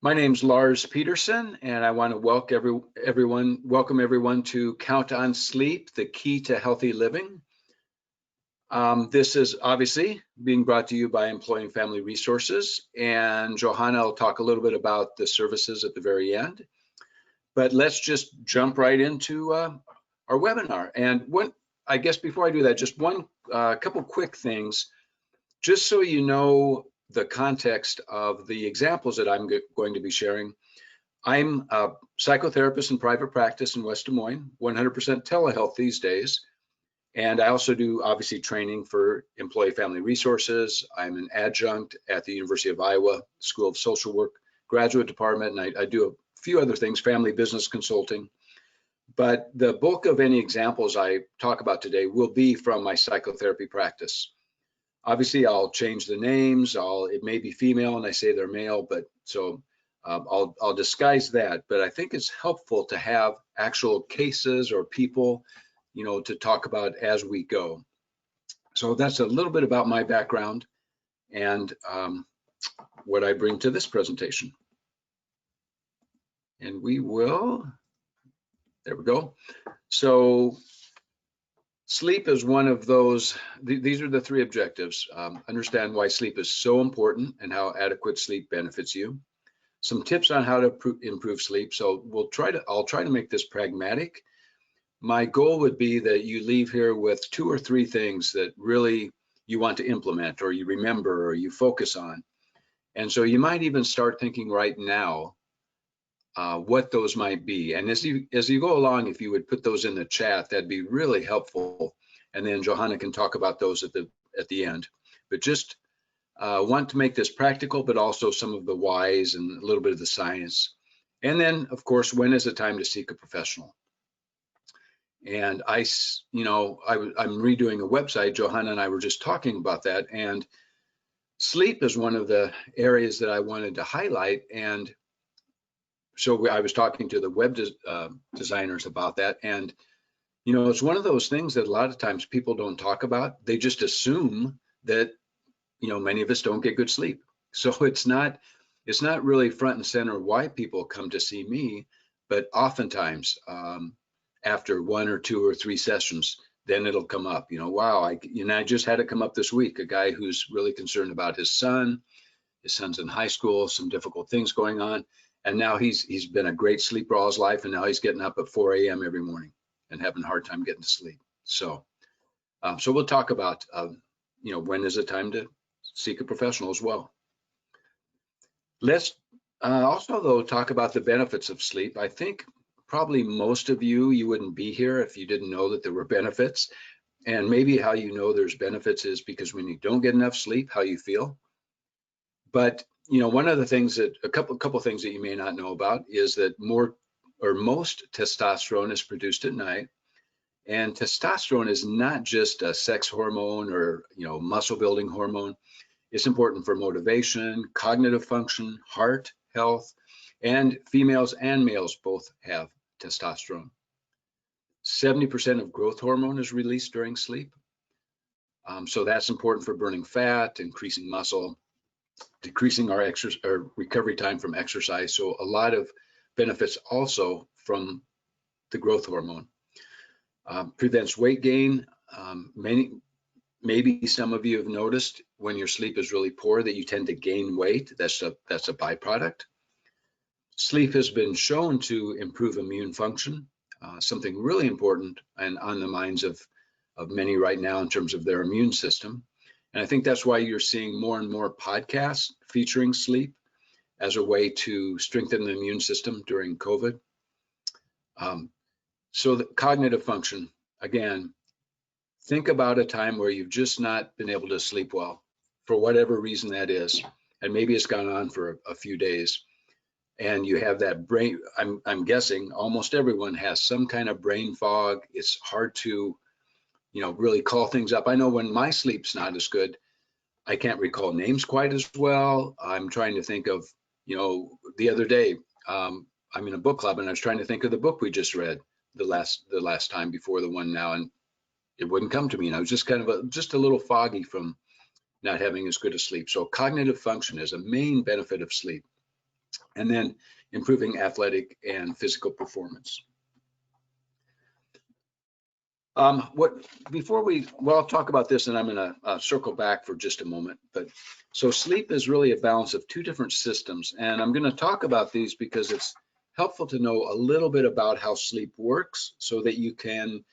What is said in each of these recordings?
My name's Lars Peterson, and I want to welcome everyone to Count on Sleep, the key to healthy living. This is obviously being brought to you by Employee and Family Resources, and Johanna will talk a little bit about the services at the very end. But let's just jump right into our webinar. And I guess before I do that, just one couple quick things, just so you know the context of the examples that I'm going to be sharing. I'm a psychotherapist in private practice in West Des Moines, 100% telehealth these days. And I also do obviously training for Employee Family Resources. I'm an adjunct at the University of Iowa School of Social Work graduate department, and I do a few other things, family business consulting. But the bulk of any examples I talk about today will be from my psychotherapy practice. Obviously, I'll change the names. It may be female and I say they're male, but so I'll disguise that. But I think it's helpful to have actual cases or people, to talk about as we go. So that's a little bit about my background and what I bring to this presentation. And there we go. So sleep is one of those, these are the three objectives. Understand why sleep is so important and how adequate sleep benefits you. Some tips on how to improve sleep. So I'll try to make this pragmatic. My goal would be that you leave here with 2 or 3 things that really you want to implement or you remember or you focus on. And so you might even start thinking right now what those might be. And as you go along, if you would put those in the chat, that'd be really helpful. And then Johanna can talk about those at the end. But just want to make this practical, but also some of the whys and a little bit of the science. And then, of course, when is it time to seek a professional? And I'm redoing a website. Johanna and I were just talking about that. And sleep is one of the areas that I wanted to highlight. And so I was talking to the web designers about that. And, it's one of those things that a lot of times people don't talk about. They just assume that, many of us don't get good sleep. So it's not really front and center why people come to see me, but oftentimes after 1 or 2 or 3 sessions, then it'll come up, wow, I just had it come up this week, a guy who's really concerned about his son. His son's in high school, some difficult things going on. And now he's been a great sleeper all his life, and now he's getting up at 4 a.m. every morning and having a hard time getting to sleep. So, so we'll talk about, when is it time to seek a professional as well. Let's also, though, talk about the benefits of sleep. I think probably most of you wouldn't be here if you didn't know that there were benefits. And maybe how you know there's benefits is because when you don't get enough sleep, how you feel. But one of the things that a couple things that you may not know about is that most testosterone is produced at night, and testosterone is not just a sex hormone or muscle building hormone. It's important for motivation, cognitive function, heart health, and females and males both have testosterone. 70% of growth hormone is released during sleep, so that's important for burning fat, increasing muscle, decreasing our recovery time from exercise. So a lot of benefits also from the growth hormone. Prevents weight gain. Maybe some of you have noticed when your sleep is really poor that you tend to gain weight. That's a byproduct. Sleep has been shown to improve immune function, something really important and on the minds of many right now in terms of their immune system. And I think that's why you're seeing more and more podcasts featuring sleep as a way to strengthen the immune system during COVID. So the cognitive function, again, think about a time where you've just not been able to sleep well for whatever reason that is. And maybe it's gone on for a few days. And you have that brain, I'm guessing almost everyone has some kind of brain fog. It's hard to really call things up. I know when my sleep's not as good, I can't recall names quite as well. I'm trying to think of, the other day, I'm in a book club and I was trying to think of the book we just read the last time before the one now, and it wouldn't come to me. And I was just just a little foggy from not having as good a sleep. So cognitive function is a main benefit of sleep. and then improving athletic and physical performance. I'll talk about this, and I'm going to circle back for just a moment. But so sleep is really a balance of two different systems, and I'm going to talk about these because it's helpful to know a little bit about how sleep works so that you can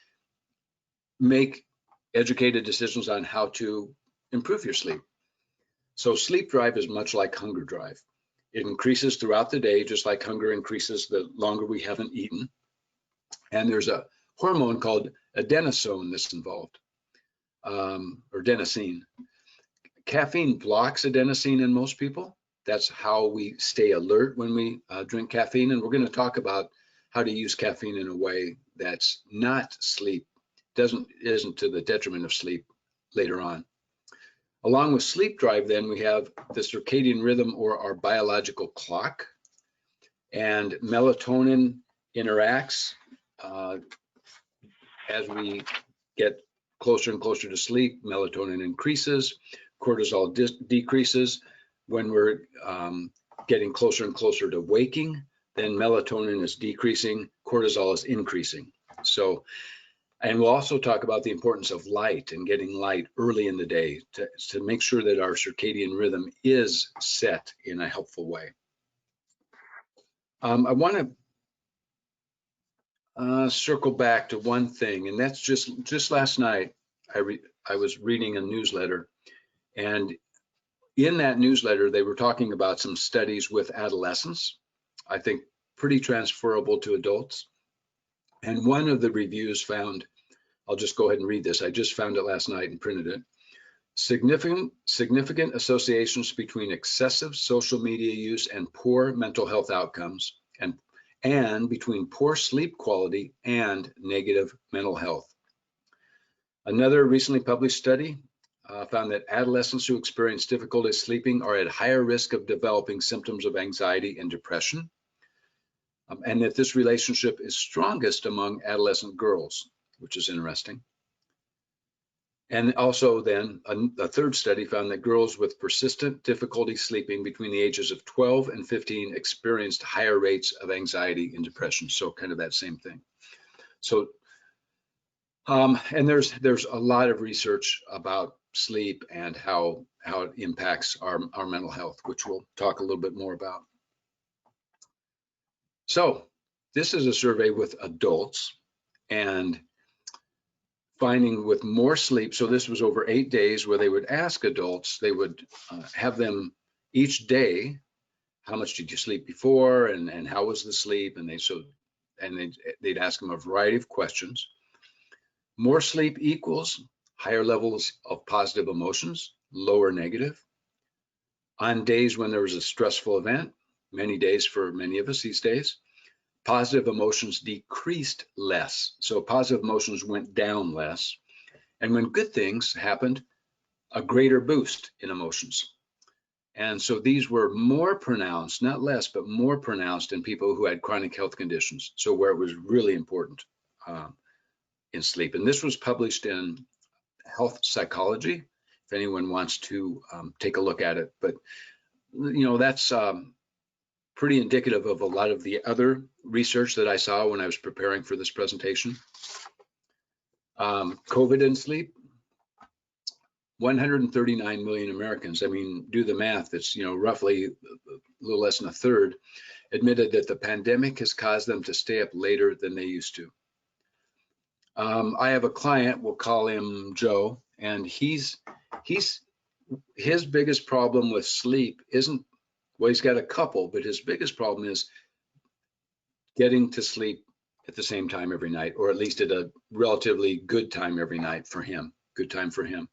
make educated decisions on how to improve your sleep. So sleep drive is much like hunger drive. It increases throughout the day, just like hunger increases the longer we haven't eaten. And there's a hormone called adenosine that's involved, or adenosine. Caffeine blocks adenosine in most people. That's how we stay alert when we drink caffeine. And we're going to talk about how to use caffeine in a way that's not sleep, isn't to the detriment of sleep later on. Along with sleep drive, then we have the circadian rhythm, or our biological clock, and melatonin interacts as we get closer and closer to sleep. Melatonin increases, cortisol decreases. When we're getting closer and closer to waking, then melatonin is decreasing, cortisol is increasing. So, and we'll also talk about the importance of light and getting light early in the day to make sure that our circadian rhythm is set in a helpful way. I want to circle back to one thing, and that's just last night I was reading a newsletter, and in that newsletter they were talking about some studies with adolescents, I think pretty transferable to adults. And one of the reviews found, I'll just go ahead and read this. I just found it last night and printed it. Significant associations between excessive social media use and poor mental health outcomes, and between poor sleep quality and negative mental health. Another recently published study found that adolescents who experience difficulty sleeping are at higher risk of developing symptoms of anxiety and depression, and that this relationship is strongest among adolescent girls, which is interesting. And also then a third study found that girls with persistent difficulty sleeping between the ages of 12 and 15 experienced higher rates of anxiety and depression. So kind of that same thing. So, and there's a lot of research about sleep and how it impacts our mental health, which we'll talk a little bit more about. So this is a survey with adults, and finding with more sleep. So this was over 8 days where they would ask adults, they would have them each day, how much did you sleep before, and how was the sleep? And they'd ask them a variety of questions. More sleep equals higher levels of positive emotions, lower negative. On days when there was a stressful event, many days for many of us these days, positive emotions decreased less. So positive emotions went down less. And when good things happened, a greater boost in emotions. And so these were more pronounced, not less, but more pronounced in people who had chronic health conditions. So where it was really important in sleep. And this was published in Health Psychology, if anyone wants to take a look at it. But, you know, that's pretty indicative of a lot of the other research that I saw when I was preparing for this presentation. COVID and sleep, 139 million Americans, I mean, do the math, it's, you know, roughly a little less than a third, admitted that the pandemic has caused them to stay up later than they used to. I have a client, we'll call him Joe, and his biggest problem with sleep isn't, well, he's got a couple, but his biggest problem is getting to sleep at the same time every night, or at least at a relatively good time every night for him, good time for him.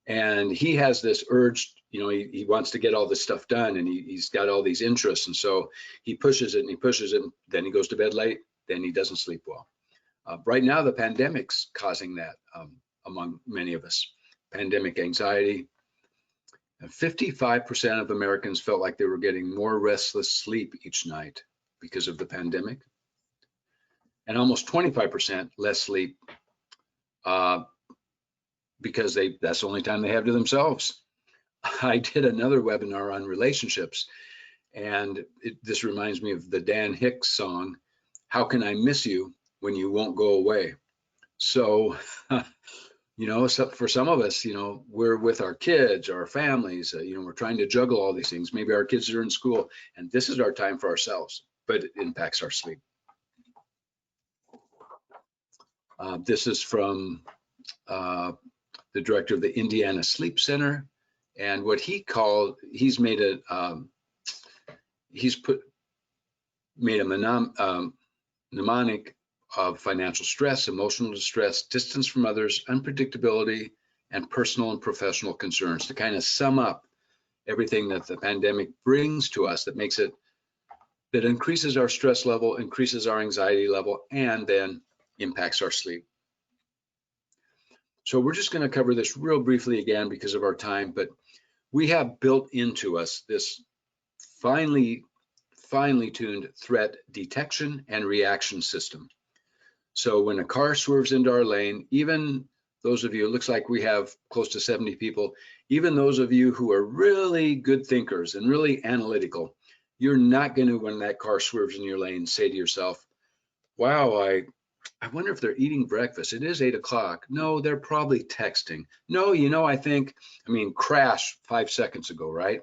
And he has this urge, you know, he wants to get all this stuff done, and he's got all these interests. And so he pushes it and he pushes it, and then he goes to bed late, then he doesn't sleep well. Right now, the pandemic's causing that among many of us, pandemic anxiety. 55% of Americans felt like they were getting more restless sleep each night because of the pandemic, and almost 25% less sleep because that's the only time they have to themselves. I did another webinar on relationships, And this reminds me of the Dan Hicks song, "How Can I Miss You When You Won't Go Away?" So, so for some of us, we're with our kids, our families, we're trying to juggle all these things. Maybe our kids are in school, and this is our time for ourselves, but it impacts our sleep. This is from the director of the Indiana Sleep Center, and what he's made a mnemonic of financial stress, emotional distress, distance from others, unpredictability, and personal and professional concerns to kind of sum up everything that the pandemic brings to us that increases our stress level, increases our anxiety level, and then impacts our sleep. So we're just going to cover this real briefly again because of our time, but we have built into us this finely tuned threat detection and reaction system. So when a car swerves into our lane, even those of you, it looks like we have close to 70 people, even those of you who are really good thinkers and really analytical, you're not going to, when that car swerves in your lane, say to yourself, wow, I wonder if they're eating breakfast. It is 8 o'clock. No, they're probably texting. No, crash 5 seconds ago, right?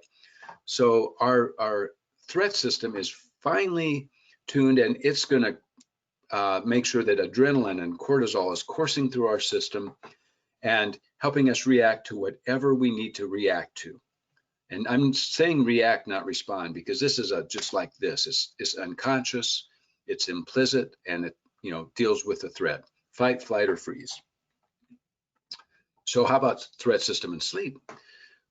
So our threat system is finely tuned, and it's going to make sure that adrenaline and cortisol is coursing through our system and helping us react to whatever we need to react to. And I'm saying react, not respond, because this is just like this. It's unconscious, it's implicit, and it deals with the threat: fight, flight, or freeze. So how about threat system and sleep?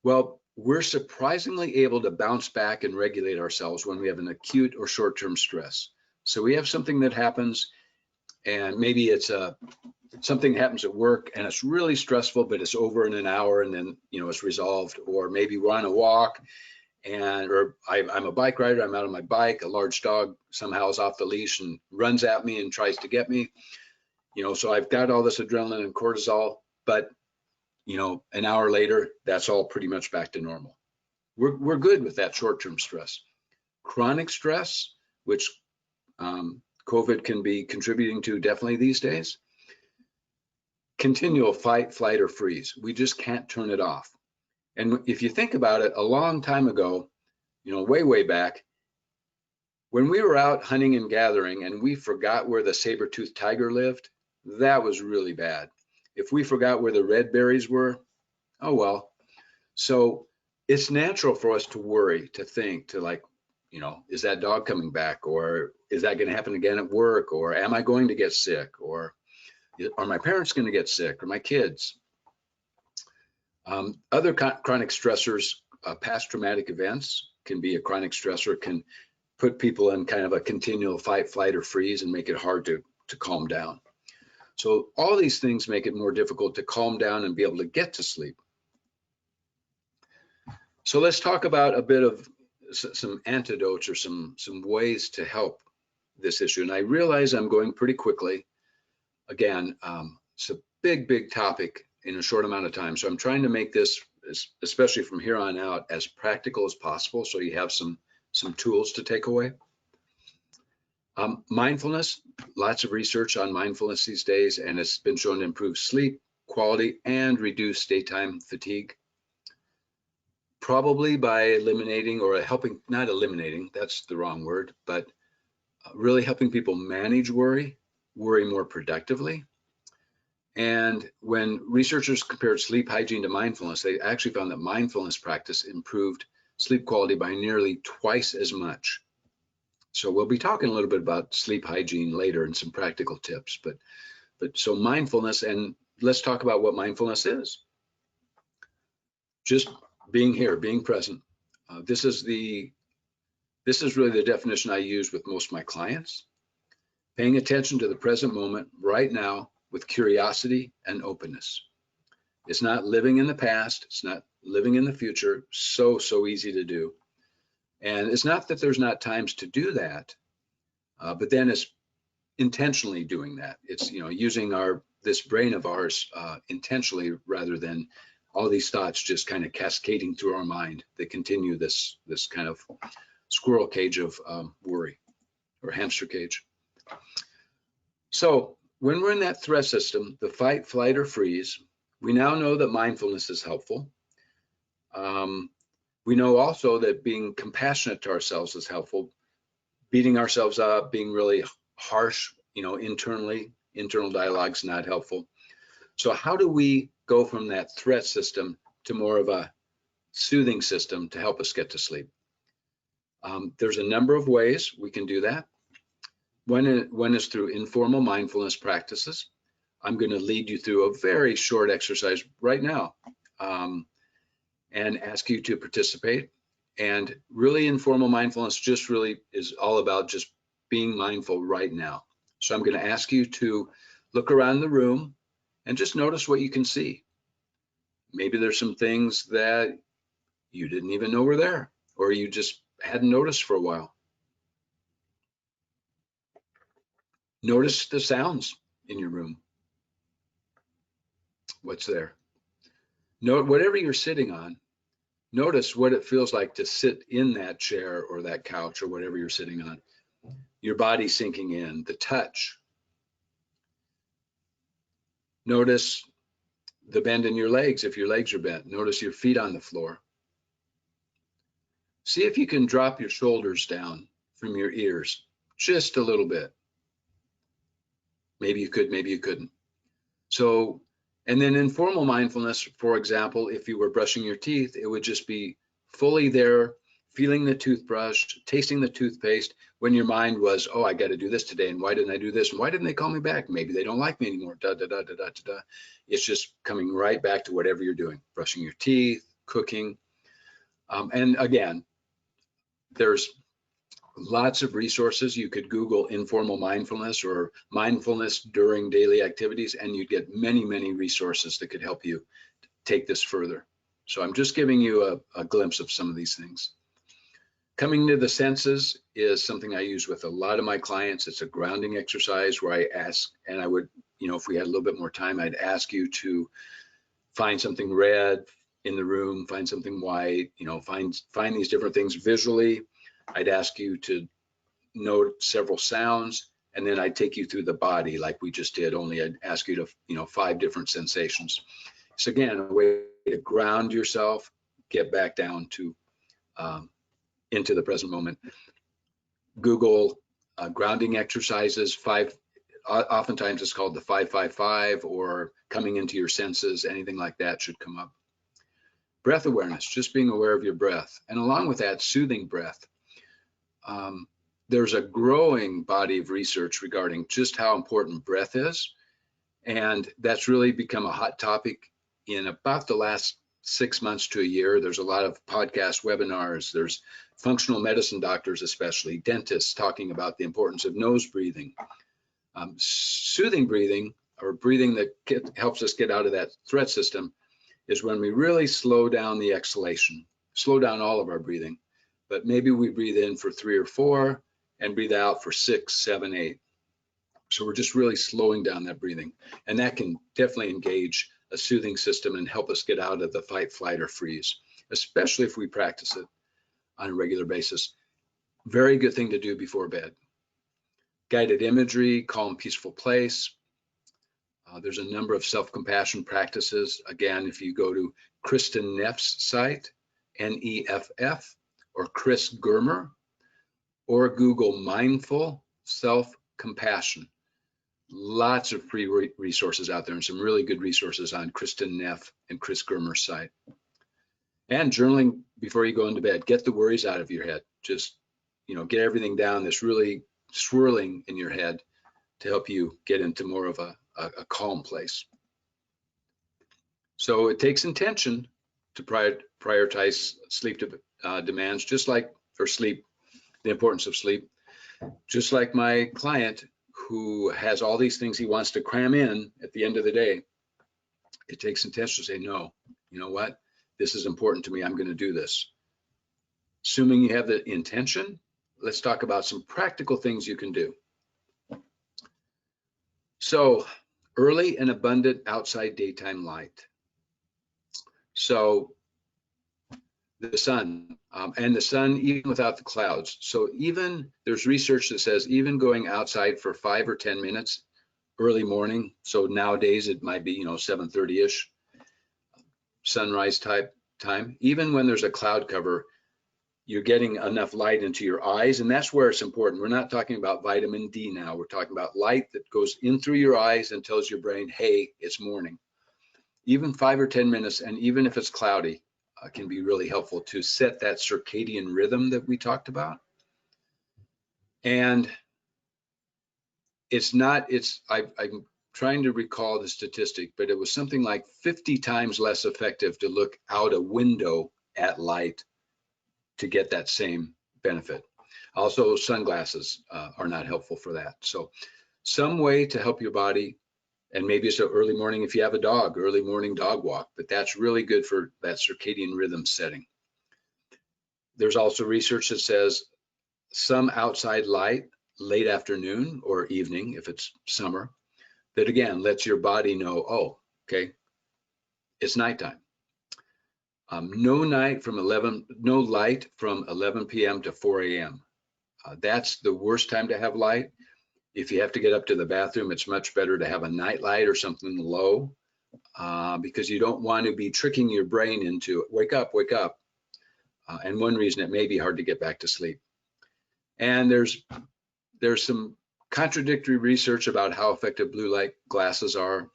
Well, we're surprisingly able to bounce back and regulate ourselves when we have an acute or short-term stress. So we have something that happens, and maybe it's something happens at work and it's really stressful, but it's over in an hour and then it's resolved. Or maybe we're on a walk or I'm a bike rider, I'm out on my bike, a large dog somehow is off the leash and runs at me and tries to get me. So I've got all this adrenaline and cortisol, but an hour later, that's all pretty much back to normal. We're good with that short-term stress. Chronic stress, which COVID can be contributing to definitely these days, continual fight, flight, or freeze. We just can't turn it off. And if you think about it, a long time ago, way back, when we were out hunting and gathering and we forgot where the saber-toothed tiger lived, that was really bad. If we forgot where the red berries were, oh well. So it's natural for us to worry, to think, to is that dog coming back? Or is that going to happen again at work? Or am I going to get sick? Or are my parents going to get sick? Or my kids? Other chronic stressors, past traumatic events can be a chronic stressor, can put people in kind of a continual fight, flight, or freeze and make it hard to calm down. So all these things make it more difficult to calm down and be able to get to sleep. So let's talk about a bit of some antidotes or some ways to help this issue. And I realize I'm going pretty quickly. Again, it's a big topic in a short amount of time. So I'm trying to make this, especially from here on out, as practical as possible so you have some tools to take away. Mindfulness, lots of research on mindfulness these days, and it's been shown to improve sleep quality and reduce daytime fatigue. Probably by eliminating or helping, not eliminating, that's the wrong word, but really helping people manage worry more productively. And when researchers compared sleep hygiene to mindfulness, they actually found that mindfulness practice improved sleep quality by nearly twice as much. So we'll be talking a little bit about sleep hygiene later and some practical tips, but so mindfulness, and let's talk about what mindfulness is. Just being here, being present. This is really the definition I use with most of my clients. Paying attention to the present moment right now with curiosity and openness. It's not living in the past. It's not living in the future. So easy to do. And it's not that there's not times to do that, but then it's intentionally doing that. It's using this brain of ours intentionally, rather than all these thoughts just kind of cascading through our mind that continue this kind of squirrel cage of worry, or hamster cage. So when we're in that threat system, the fight, flight, or freeze, we now know that mindfulness is helpful. We know also that being compassionate to ourselves is helpful. Beating ourselves up, being really harsh, internally, internal dialogue's not helpful. So how do we go from that threat system to more of a soothing system to help us get to sleep? There's a number of ways we can do that. One is through informal mindfulness practices. I'm going to lead you through a very short exercise right now and ask you to participate. And really, informal mindfulness just really is all about just being mindful right now. So I'm going to ask you to look around the room and just notice what you can see. Maybe there's some things that you didn't even know were there, or you just hadn't noticed for a while. Notice the sounds in your room. What's there? Note whatever you're sitting on. Notice what it feels like to sit in that chair or that couch or whatever you're sitting on. Your body sinking in, the touch. Notice the bend in your legs if your legs are bent. Notice your feet on the floor. See if you can drop your shoulders down from your ears just a little bit. Maybe you could, maybe you couldn't. So, and then informal mindfulness, for example, if you were brushing your teeth, it would just be fully there, feeling the toothbrush, tasting the toothpaste, when your mind was, oh, I got to do this today, and why didn't I do this, and why didn't they call me back? Maybe they don't like me anymore, da, da, da, da, da, da. It's just coming right back to whatever you're doing, brushing your teeth, cooking. And again, there's lots of resources. You could Google informal mindfulness or mindfulness during daily activities, and you'd get many, many resources that could help you take this further. So I'm just giving you a glimpse of some of these things. Coming to the senses is something I use with a lot of my clients. It's a grounding exercise where I ask, and I would, if we had a little bit more time, I'd ask you to find something red in the room, find something white, find these different things visually. I'd ask you to note several sounds, and then I'd take you through the body like we just did, only I'd ask you to, 5 different sensations. So again, a way to ground yourself, get back down to into the present moment. Google grounding exercises, oftentimes it's called the 5-5-5 or coming into your senses, anything like that should come up. Breath awareness, just being aware of your breath. And along with that, soothing breath. There's a growing body of research regarding just how important breath is. And that's really become a hot topic in about the last 6 months to a year. There's a lot of podcast webinars. There's functional medicine doctors, especially dentists, talking about the importance of nose breathing. Soothing breathing, or breathing that helps us get out of that threat system, is when we really slow down the exhalation, slow down all of our breathing. But maybe we breathe in for 3 or 4 and breathe out for 6, 7, 8. So we're just really slowing down that breathing. And that can definitely engage a soothing system and help us get out of the fight, flight, or freeze, especially if we practice it on a regular basis. Very good thing to do before bed. Guided imagery, calm, peaceful place. There's a number of self-compassion practices. Again, if you go to Kristen Neff's site, N-E-F-F, or Chris Germer, or Google mindful self-compassion. Lots of free resources out there and some really good resources on Kristen Neff and Chris Germer's site. And journaling before you go into bed. Get the worries out of your head. Just, get everything down that's really swirling in your head to help you get into more of a calm place. So it takes intention to prioritize sleep demands, just like, or sleep, the importance of sleep. Just like my client who has all these things he wants to cram in at the end of the day, it takes intention to say, no, you know what? This is important to me. I'm going to do this. Assuming you have the intention, let's talk about some practical things you can do. So, early and abundant outside daytime light. So the sun, and the sun even without the clouds. So even there's research that says even going outside for 5 or 10 minutes early morning. So nowadays it might be 7:30ish sunrise type time. Even when there's a cloud cover, you're getting enough light into your eyes, and that's where it's important. We're not talking about vitamin D now. We're talking about light that goes in through your eyes and tells your brain, hey, it's morning. Even 5 or 10 minutes, and even if it's cloudy, can be really helpful to set that circadian rhythm that we talked about. And I'm trying to recall the statistic, but it was something like 50 times less effective to look out a window at light to get that same benefit. Also, sunglasses are not helpful for that. So some way to help your body, and maybe it's an early morning if you have a dog, early morning dog walk, but that's really good for that circadian rhythm setting. There's also research that says some outside light, late afternoon or evening, if it's summer, that again lets your body know, oh, okay, it's nighttime. No light from 11 p.m. to 4 a.m. That's the worst time to have light. If you have to get up to the bathroom, it's much better to have a night light or something low, because you don't want to be tricking your brain into wake up, wake up. And one reason it may be hard to get back to sleep. And there's some contradictory research about how effective blue light glasses are.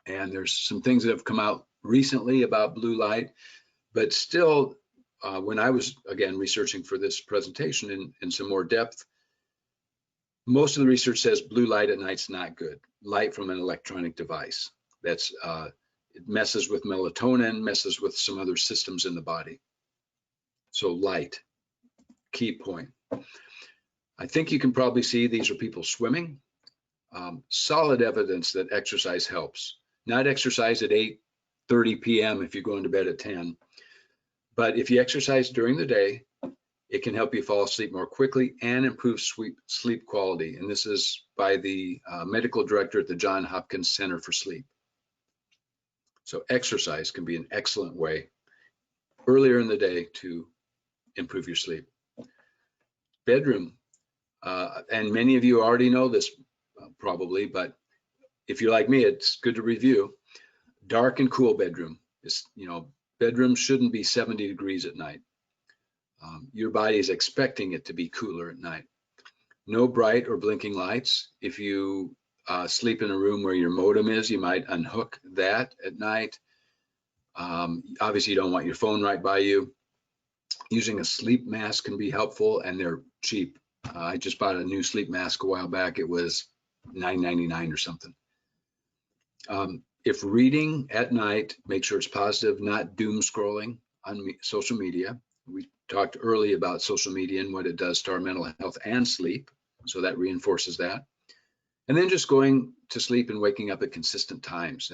And there's some things that have come out recently about blue light, but still, when I was, again, researching for this presentation in some more depth, most of the research says blue light at night's not good. Light from an electronic device. It messes with melatonin, messes with some other systems in the body. So light, key point. I think you can probably see these are people swimming. Solid evidence that exercise helps. Not exercise at 8:30 p.m. if you're going to bed at 10. But if you exercise during the day, it can help you fall asleep more quickly and improve sleep quality. And this is by the medical director at the Johns Hopkins Center for Sleep. So exercise can be an excellent way earlier in the day to improve your sleep. Bedroom, and many of you already know this probably, but if you're like me, it's good to review. Dark and cool bedroom. Bedrooms shouldn't be 70 degrees at night. Your body is expecting it to be cooler at night. No bright or blinking lights. If you sleep in a room where your modem is, you might unhook that at night. Obviously, you don't want your phone right by you. Using a sleep mask can be helpful, and they're cheap. I just bought a new sleep mask a while back. It was $9.99 or something. If reading at night, make sure it's positive, not doom scrolling on social media. We talked early about social media and what it does to our mental health and sleep, so that reinforces that. And then just going to sleep and waking up at consistent times.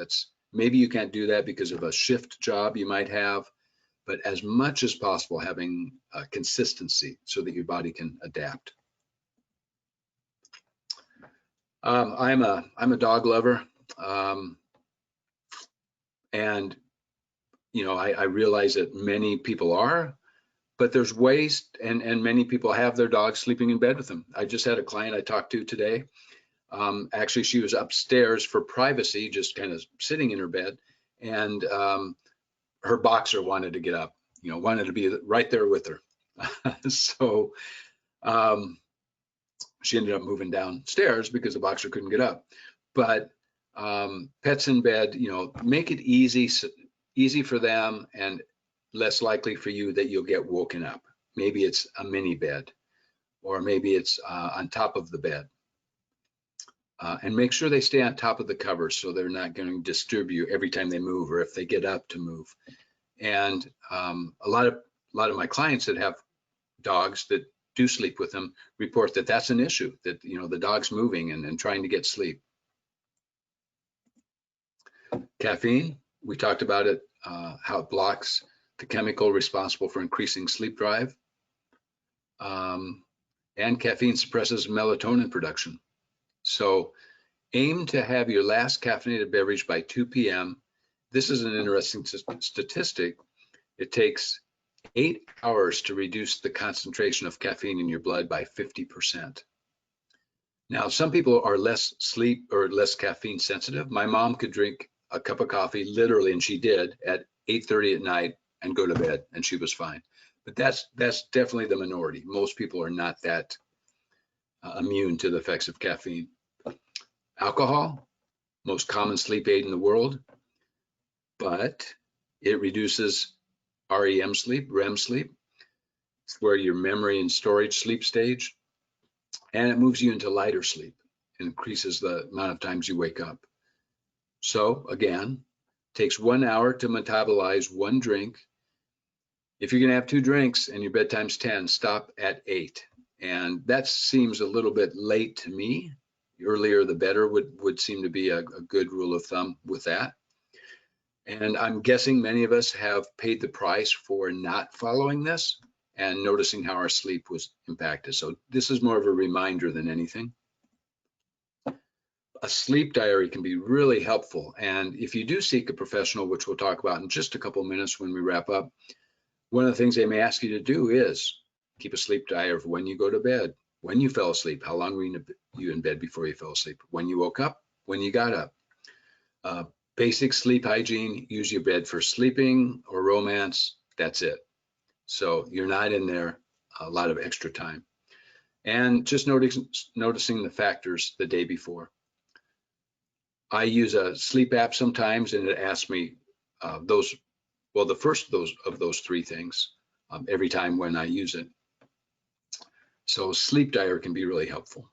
Maybe you can't do that because of a shift job you might have, but as much as possible having consistency so that your body can adapt. I'm a dog lover, and I realize that many people are, but there's ways, and many people have their dogs sleeping in bed with them. I just had a client I talked to today. Actually, she was upstairs for privacy, just kind of sitting in her bed, and her boxer wanted to get up, wanted to be right there with her. So she ended up moving downstairs because the boxer couldn't get up. But pets in bed, make it easy for them and less likely for you that you'll get woken up. Maybe it's a mini bed, or maybe it's on top of the bed. And make sure they stay on top of the covers so they're not going to disturb you every time they move or if they get up to move. And a lot of my clients that have dogs that do sleep with them report that that's an issue, that the dog's moving and trying to get sleep. Caffeine, we talked about it, how it blocks the chemical responsible for increasing sleep drive. And caffeine suppresses melatonin production. So aim to have your last caffeinated beverage by 2 p.m. This is an interesting statistic. It takes 8 hours to reduce the concentration of caffeine in your blood by 50%. Now, some people are less sleep or less caffeine sensitive. My mom could drink a cup of coffee literally, and she did, at 8:30 at night and go to bed, and she was fine. But that's definitely the minority. Most people are not that immune to the effects of caffeine. Alcohol, most common sleep aid in the world, but it reduces REM sleep, REM sleep. It's where your memory and storage sleep stage, and it moves you into lighter sleep, increases the amount of times you wake up. So again, takes 1 hour to metabolize one drink. If you're gonna have 2 drinks and your bedtime's 10, stop at 8. And that seems a little bit late to me. The earlier the better would seem to be a good rule of thumb with that. And I'm guessing many of us have paid the price for not following this and noticing how our sleep was impacted. So this is more of a reminder than anything. A sleep diary can be really helpful. And if you do seek a professional, which we'll talk about in just a couple of minutes when we wrap up, one of the things they may ask you to do is keep a sleep diary of when you go to bed, when you fell asleep, how long were you in bed before you fell asleep, when you woke up, when you got up. Basic sleep hygiene, use your bed for sleeping or romance, that's it. So you're not in there a lot of extra time. And just noticing the factors the day before. I use a sleep app sometimes, and it asks me the first of those 3 things every time when I use it. So sleep diary can be really helpful.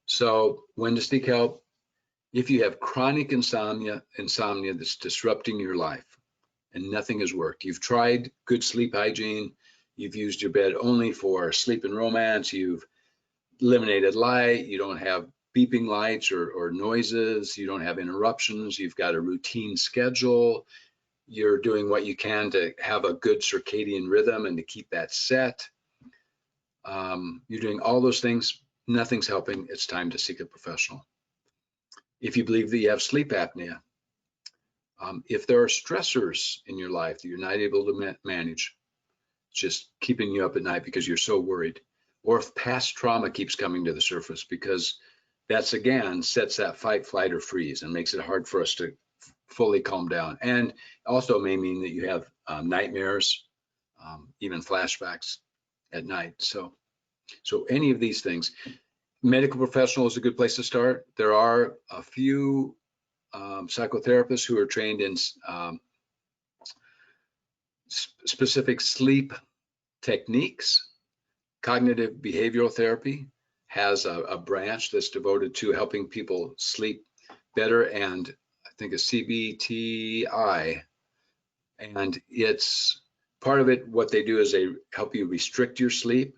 So when to seek help? If you have chronic insomnia that's disrupting your life and nothing has worked, you've tried good sleep hygiene, you've used your bed only for sleep and romance, you've eliminated light, you don't have beeping lights or noises, you don't have interruptions, you've got a routine schedule, you're doing what you can to have a good circadian rhythm and to keep that set. You're doing all those things, nothing's helping, it's time to seek a professional. If you believe that you have sleep apnea, if there are stressors in your life that you're not able to manage, just keeping you up at night because you're so worried, or if past trauma keeps coming to the surface, because that's again sets that fight, flight, or freeze and makes it hard for us to fully calm down. And also may mean that you have nightmares, even flashbacks at night. So any of these things. Medical professional is a good place to start. There are a few psychotherapists who are trained in specific sleep techniques. Cognitive behavioral therapy has a branch that's devoted to helping people sleep better, and I think a CBTI. And it's part of it, what they do is they help you restrict your sleep.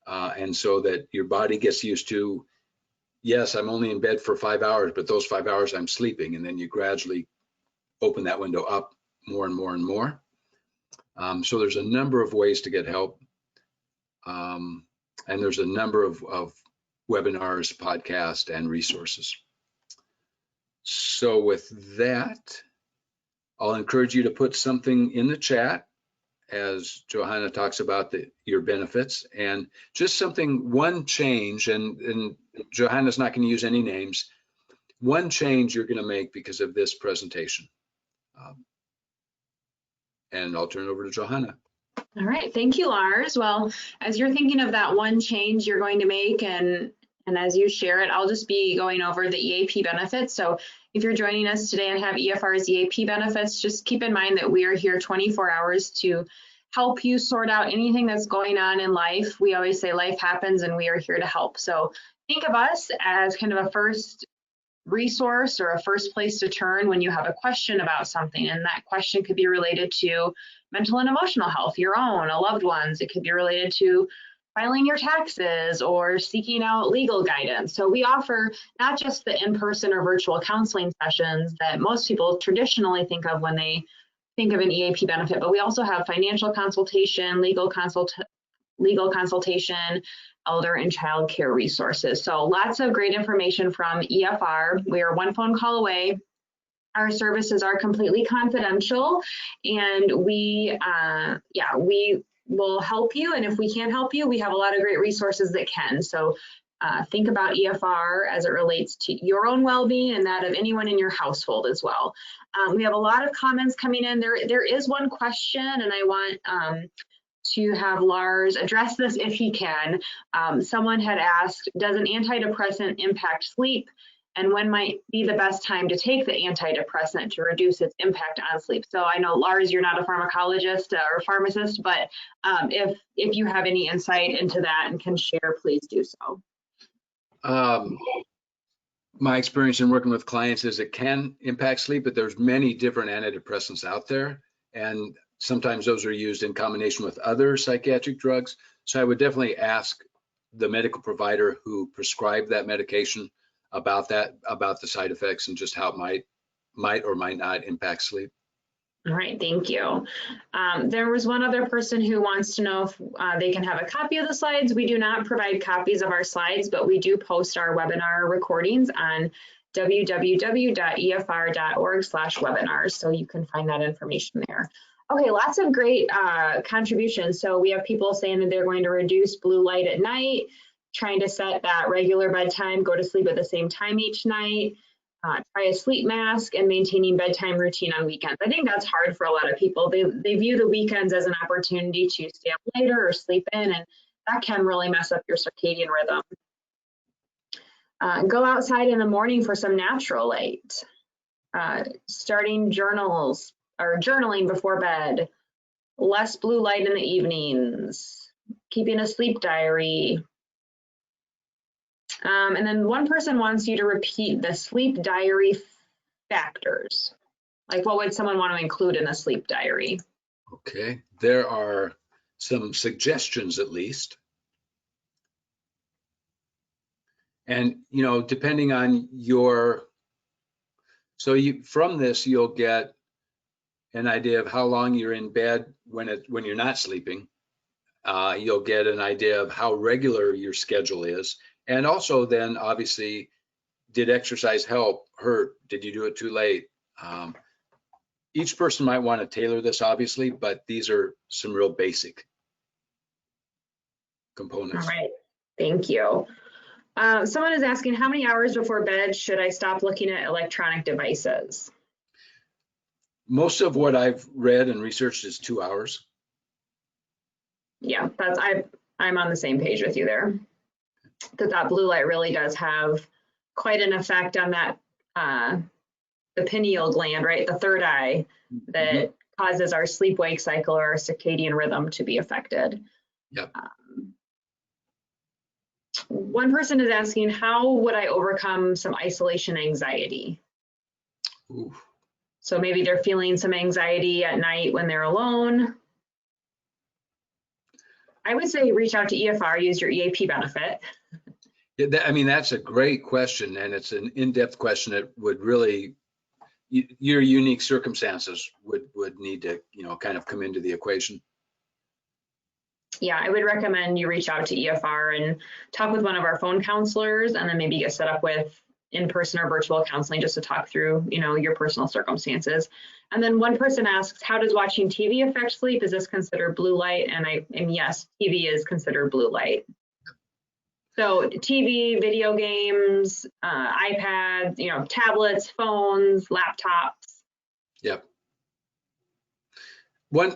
And so that your body gets used to, yes, I'm only in bed for 5 hours, but those 5 hours I'm sleeping, and then you gradually open that window up more and more and more. So there's a number of ways to get help. And there's a number of webinars, podcasts, and resources. So with that, I'll encourage you to put something in the chat as Johanna talks about your benefits, and just something, one change, and Johanna's not going to use any names, one change you're going to make because of this presentation. And I'll turn it over to Johanna. All right, thank you, Lars. Well, as you're thinking of that one change you're going to make, and as you share it, I'll just be going over the EAP benefits. So if you're joining us today and have EFR's EAP benefits, just keep in mind that we are here 24 hours to help you sort out anything that's going on in life. We always say life happens and we are here to help. So think of us as kind of a first resource or a first place to turn when you have a question about something. And that question could be related to mental and emotional health, your own, a loved one's. It could be related to filing your taxes or seeking out legal guidance. So we offer not just the in-person or virtual counseling sessions that most people traditionally think of when they think of an EAP benefit, but we also have financial consultation, legal consultation, elder and child care resources. So lots of great information from EFR. We are one phone call away. Our services are completely confidential, and we will help you. And if we can't help you, we have a lot of great resources that can. So think about EFR as it relates to your own well-being and that of anyone in your household as well. We have a lot of comments coming in. There is one question, and I want to have Lars address this if he can. Someone had asked, does an antidepressant impact sleep? And when might be the best time to take the antidepressant to reduce its impact on sleep? So I know, Lars, you're not a pharmacologist or pharmacist, but if you have any insight into that and can share, please do so. My experience in working with clients is it can impact sleep, but there's many different antidepressants out there, and sometimes those are used in combination with other psychiatric drugs. So I would definitely ask the medical provider who prescribed that medication about the side effects and just how it might or might not impact sleep. All right, thank you. There was one other person who wants to know if they can have a copy of the slides. We do not provide copies of our slides, but we do post our webinar recordings on www.efr.org/webinars, so you can find that information there. Okay, lots of great contributions. So we have people saying that they're going to reduce blue light at night, trying to set that regular bedtime, go to sleep at the same time each night, try a sleep mask, and maintaining bedtime routine on weekends. I think that's hard for a lot of people. They view the weekends as an opportunity to stay up later or sleep in, and that can really mess up your circadian rhythm. Go outside in the morning for some natural light. Starting journaling before bed. Less blue light in the evenings. Keeping a sleep diary. And then one person wants you to repeat the sleep diary factors. Like, what would someone want to include in the sleep diary? Okay, there are some suggestions at least. And, you know, depending on from this, you'll get an idea of how long you're in bed when you're not sleeping. You'll get an idea of how regular your schedule is. And also then, obviously, did exercise help, hurt? Did you do it too late? Each person might want to tailor this, obviously, but these are some real basic components. All right, thank you. Someone is asking, how many hours before bed should I stop looking at electronic devices? Most of what I've read and researched is 2 hours. Yeah, I'm on the same page with you there. That blue light really does have quite an effect on that, the pineal gland, right? The third eye that causes our sleep-wake cycle or our circadian rhythm to be affected. Yep. One person is asking, how would I overcome some isolation anxiety? Ooh. So maybe they're feeling some anxiety at night when they're alone. I would say reach out to EFR, use your EAP benefit. Yeah, I mean, that's a great question, and it's an in-depth question that would really, your unique circumstances would need to, you know, kind of come into the equation. Yeah, I would recommend you reach out to EFR and talk with one of our phone counselors, and then maybe get set up with in-person or virtual counseling just to talk through, you know, your personal circumstances. And then one person asks, how does watching TV affect sleep? Is this considered blue light? And yes, TV is considered blue light. So TV, video games, iPads, you know, tablets, phones, laptops. Yep.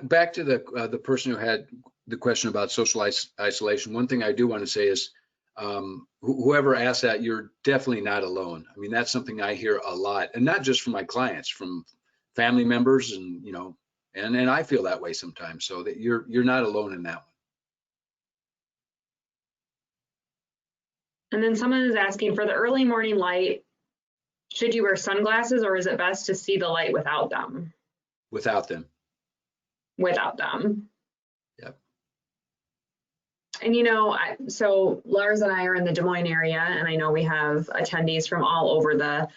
Back to the person who had the question about social isolation. One thing I do want to say is, whoever asked that, you're definitely not alone. I mean, that's something I hear a lot, and not just from my clients, from family members, and you know, and I feel that way sometimes. So that you're not alone in that one. And then someone is asking, for the early morning light, should you wear sunglasses, or is it best to see the light without them? Without them. Without them. Yep. And you know, so Lars and I are in the Des Moines area, and I know we have attendees from all over the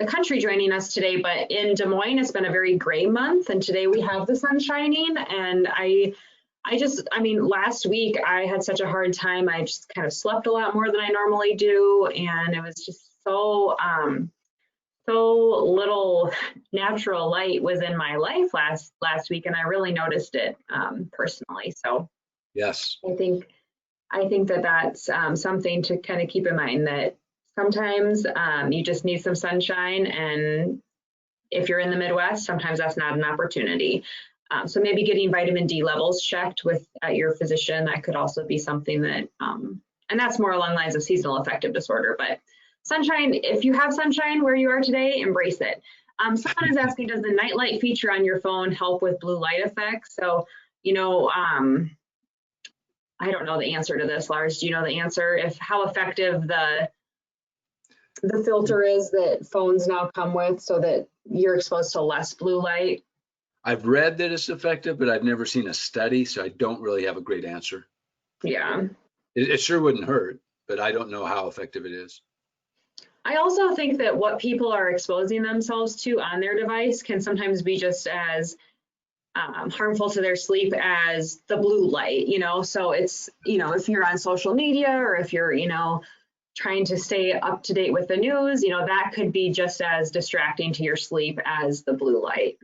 country joining us today, but in Des Moines, it's been a very gray month, and today we have the sun shining, and I mean, last week I had such a hard time. I just kind of slept a lot more than I normally do, and it was just so so little natural light was in my life last week, and I really noticed it personally. So Yes. I think that that's something to kind of keep in mind, that sometimes you just need some sunshine, and if you're in the Midwest, sometimes that's not an opportunity. So maybe getting vitamin D levels checked at your physician, that could also be something that, and that's more along the lines of seasonal affective disorder, but sunshine, if you have sunshine where you are today, embrace it. Someone is asking, does the nightlight feature on your phone help with blue light effects? So, I don't know the answer to this, Lars. Do you know the answer? How effective the filter is that phones now come with, so that you're exposed to less blue light? I've read that it's effective, but I've never seen a study, so I don't really have a great answer. Yeah. It sure wouldn't hurt, but I don't know how effective it is. I also think that what people are exposing themselves to on their device can sometimes be just as harmful to their sleep as the blue light, so it's, if you're on social media, or if you're, trying to stay up to date with the news, that could be just as distracting to your sleep as the blue light.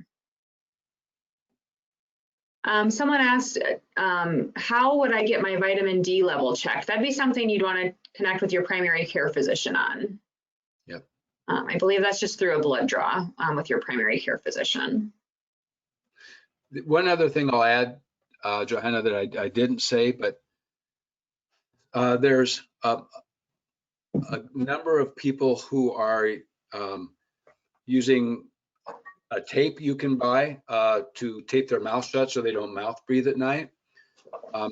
Someone asked, how would I get my vitamin D level checked? That'd be something you'd want to connect with your primary care physician on. Yep. I believe that's just through a blood draw with your primary care physician. One other thing I'll add, Johanna, that I didn't say, but there's a number of people who are using a tape you can buy to tape their mouth shut so they don't mouth breathe at night.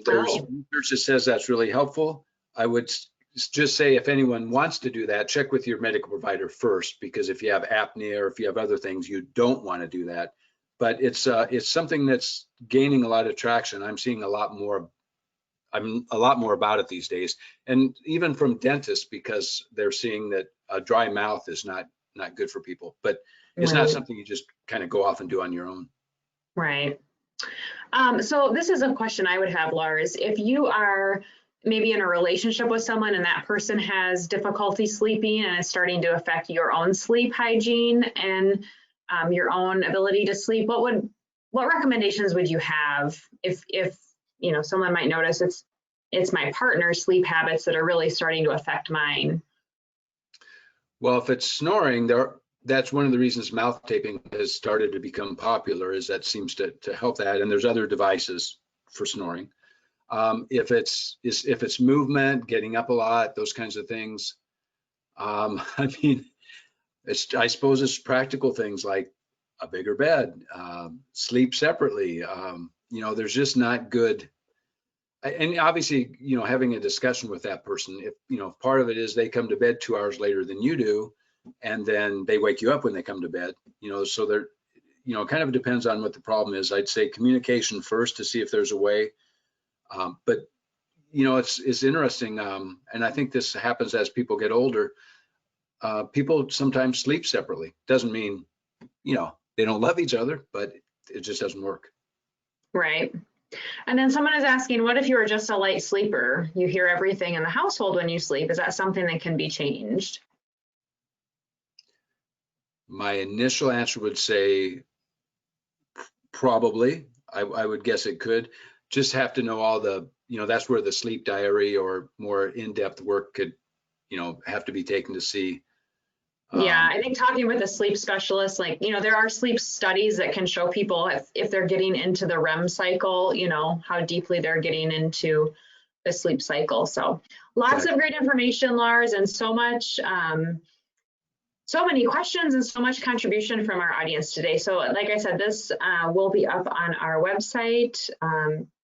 There's research that says that's really helpful. I would just say, if anyone wants to do that, check with your medical provider first, because if you have apnea or if you have other things, you don't want to do that. But it's something that's gaining a lot of traction. I'm seeing a lot more about it these days, and even from dentists, because they're seeing that a dry mouth is not good for people. But it's not something you just kind of go off and do on your own. Right. So this is a question I would have, Lars. If you are maybe in a relationship with someone and that person has difficulty sleeping and it's starting to affect your own sleep hygiene and your own ability to sleep, what recommendations would you have if someone might notice it's my partner's sleep habits that are really starting to affect mine? Well, if it's snoring, that's one of the reasons mouth taping has started to become popular, is that seems to help that. And there's other devices for snoring. If it's movement, getting up a lot, those kinds of things. I mean, I suppose it's practical things like a bigger bed, sleep separately. There's just not good. And obviously, having a discussion with that person, if part of it is they come to bed 2 hours later than you do, and then they wake you up when they come to bed, so they're, kind of depends on what the problem is. I'd say communication first to see if there's a way. But it's interesting, and I think this happens as people get older. People sometimes sleep separately. Doesn't mean they don't love each other, but it just doesn't work. Right. And then someone is asking, what if you are just a light sleeper? You hear everything in the household when you sleep. Is that something that can be changed? My initial answer would say probably. I would guess it could. Just have to know all the, that's where the sleep diary or more in-depth work could, have to be taken to see. Yeah, I think talking with a sleep specialist, there are sleep studies that can show people if they're getting into the REM cycle, how deeply they're getting into the sleep cycle. So lots of great information, Lars, and so many questions and so much contribution from our audience today. So like I said, this will be up on our website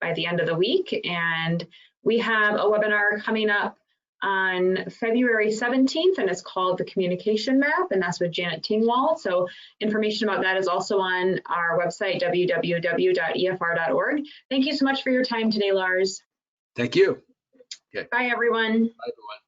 by the end of the week. And we have a webinar coming up on February 17th, and it's called the Communication Map, and that's with Janet Tingwald. So information about that is also on our website, www.efr.org. Thank you so much for your time today, Lars. Thank you. Okay. Bye, everyone. Bye, everyone.